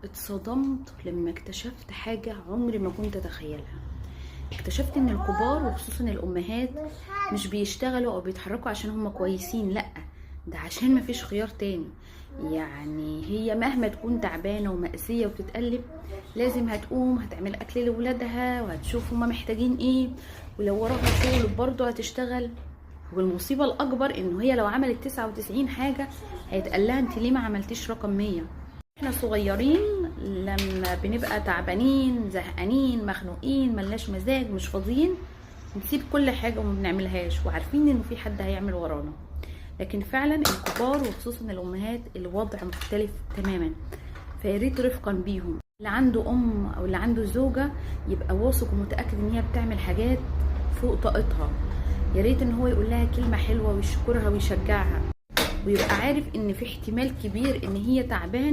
اتصدمت لما اكتشفت حاجة عمري ما كنت اتخيلها. اكتشفت ان الكبار وخصوصا الامهات مش بيشتغلوا او بيتحركوا عشان هم كويسين، لا، ده عشان مفيش خيار تاني. يعني هي مهما تكون تعبانة ومأسية وبتتقلب لازم هتقوم هتعمل اكل لولادها وهتشوف هما محتاجين ايه، ولو وراها شغل برضه هتشتغل. والمصيبة الاكبر انه هي لو عملت 99 حاجة هيتقال لها انت ليه ما عملتيش رقم 100. احنا صغيرين لما بنبقى تعبانين زهقانين مخنوقين ملناش مزاج مش فاضيين نسيب كل حاجة وما بنعملهاش وعارفين انه في حد هيعمل ورانا. لكن فعلا الكبار وخصوصا الامهات الوضع مختلف تماما، فياريت رفقا بيهم. اللي عنده ام او اللي عنده زوجة يبقى واثق ومتأكد ان هي بتعمل حاجات فوق طاقتها، ياريت ان هو يقول لها كلمة حلوة ويشكرها ويشجعها، ويبقى عارف ان في احتمال كبير ان هي تعبانة